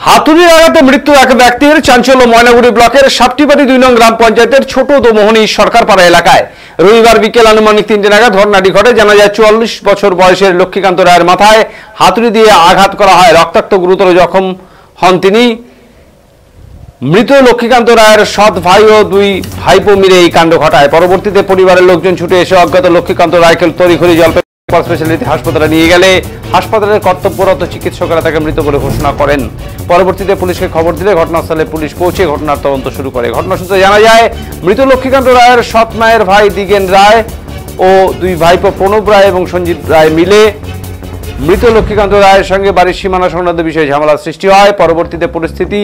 হাতুড়ির আঘাতে মৃত্যু এক ব্যক্তির, চাঞ্চল্য ময়নাগুড়ি ব্লকের সাপটিবাড়ি 2 নং গ্রাম পঞ্চায়েতের ছোট দোমোহনী সরকারপাড়া এলাকায় রবিবার বিকেল আনুমানিক 3টে নাগাদ ঘটনাটি ঘটে। জানা যায় 44 বছর বয়সের লক্ষ্মীকান্ত রায়ের মাথায় হাতুড়ি দিয়ে আঘাত করা হয়। রক্তাক্ত গুরুতর জখম হন তিনি। মৃত লক্ষ্মীকান্ত রায়ের সৎ ভাই ও 2 ভাইপো মিলে এই কাণ্ড ঘটায়। পরবর্তীতে পরিবারের লোকজন ছুটে এসে অজ্ঞাত লক্ষ্মীকান্ত রায়কে তড়িঘড়ি জলপাইগুড়ি স্পেশালিটি হাসপাতালে নিয়ে গেলে হাসপাতালের কর্তব্যরত চিকিৎসকরা তাকে মৃত বলে ঘোষণা করেন। পরবর্তীতে পুলিশকে খবর দিলে ঘটনাস্থলে পুলিশ পৌঁছে ঘটনার তদন্ত শুরু করে। ঘটনা সূত্রে জানা যায়, মৃত লক্ষ্মীকান্ত রায়ের সৎ মায়ের ভাই দিগেন রায় ও 2 ভাইপো প্রণব রায় এবং সঞ্জিত রায় মিলে মৃত লক্ষ্মীকান্ত রায়ের সঙ্গে বাড়ির সীমানা সংক্রান্ত বিষয়ে ঝামেলার সৃষ্টি হয়। পরবর্তীতে পরিস্থিতি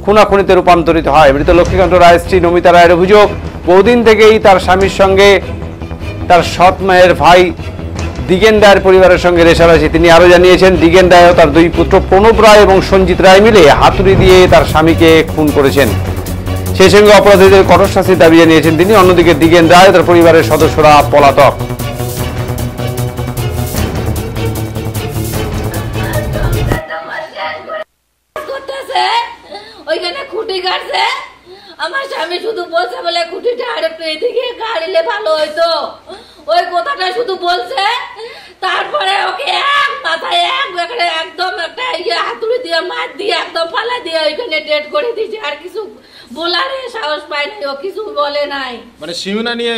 খুনাখুনিতে রূপান্তরিত হয়। মৃত লক্ষ্মীকান্ত রায়ের স্ত্রী নমিতা রায়ের অভিযোগ, বহুদিন থেকেই তার স্বামীর সঙ্গে তার সৎ মায়ের ভাই দিগেন রায়ের পরিবারের সঙ্গে রেশারেশি। তিনি আরো জানিয়েছেন, দিগেন রায় ও তার 2 পুত্র প্রণব রায় এবং সঞ্জিত রায় মিলে হাতুড়ি দিয়ে তার স্বামীকে খুন করেছেন। সেই সঙ্গে অপরাধীদের কঠোর শাস্তির দাবি জানিয়েছেন তিনি। অন্যদিকে দিগেন রায় ও তার পরিবারের সদস্যরা পলাতক। ওইখানে খুঁটি কাটছে, আমার স্বামী শুধু বলছে বলে খুঁটিটা আর একটু এদিকে গাড়িলে ভালো হইতো, ওই কথাটা শুধু বলছে। তারপরে ওকে এক মাথায় একদম একটা হাতুড়ি দিয়ে মার দিয়ে একদম ফালা দিয়ে ওইখানে ডেট করে দিয়েছে। আর কিছু বলার সাহস পায় নাই, ও কিছু বলে নাই। মানে সীমানা নিয়ে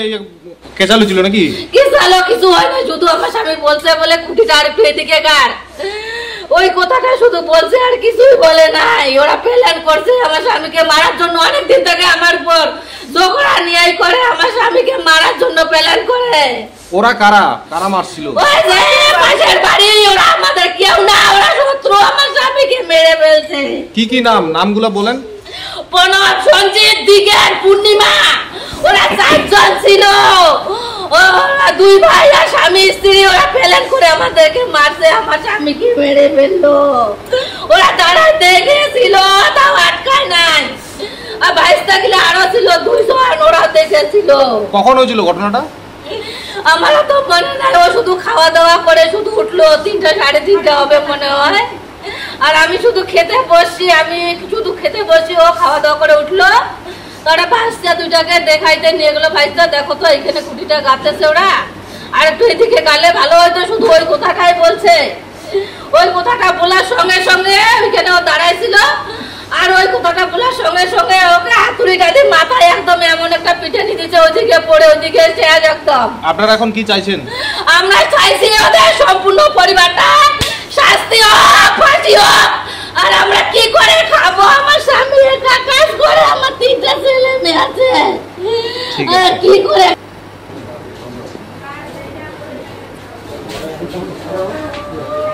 কেচালো ছিল নাকি? কিছু হয় না, শুধু আমার স্বামী বলছে বলে খুঁটিটা আর একটু এদিকে গাড়, ওই কথাটা শুধু বলছে, আর কিছুই বলে নাই। ওরা প্ল্যান করছে আমার স্বামীকে মারার জন্য, অনেকদিন থেকে আমার উপর ঝগড়া নিয়ে করে আমার স্বামীকে মারার জন্য প্ল্যান করে। ওরা কারা কারা মারছিল? ওই যে পাশের বাড়ি, ওরা আমাদের কেউ না, ওরা শত্রু। আমার স্বামীকে মেরে ফেলছে। কি নামগুলো বলেন? প্রণব, সঞ্জিত, দিগেন, পূর্ণিমা, ওরা 4 জন ছিল। ওরা 2 ভাই আর স্বামী স্ত্রী, ওরা প্ল্যান করে আমাদেরকে মারছে, আমার স্বামীকে মেরে ফেললো। ওরা তারা দেখেছিল, তাও আটকায় নাই। আর ভাইস্তা গিলা আরো ছিল 2 জন, ওরা দেখেছিল। কখন হয়েছিল ঘটনাটা? আমারও তো মনে নাই, ও শুধু খাওয়া দাওয়া করে শুধু উঠলো 3টা 3:30 হবে মনে হয়। আর আমি শুধু খেতে বসছি, ও খাওয়া দাওয়া করে উঠলো। তারা ভাইস্তা 2টাকে দেখাইতে নিয়ে গেলো, ভাইস্তা দেখো তো এখানে খুঁটিটা গাঁথতেছে ওরা, আর একটু এদিকে গালে ভালো হয়তো। শুধু ওই কথাটাই বলছে। ওই কথাটা বলার সঙ্গে সঙ্গে ওইখানে ও দাঁড়াইছিল, আর ওই কথাটা বলার সঙ্গে সঙ্গে ওকে হাতুড়িটা দিয়ে মাথায় একদম এমন একটা পিটানি দিচ্ছে, ওদিকে পড়ে ওদিকে শেষ একদম। আপনারা এখন কি চাইছেন? আমরা চাইছি ওদের সম্পূর্ণ পরিবারটা শাস্তি হোক, ফাঁসি হোক। আর আমরা কি করে খাবো? আমার স্বামী একা কাজ করে, আমার 3টা ছেলে মেয়ে আছে, কি করে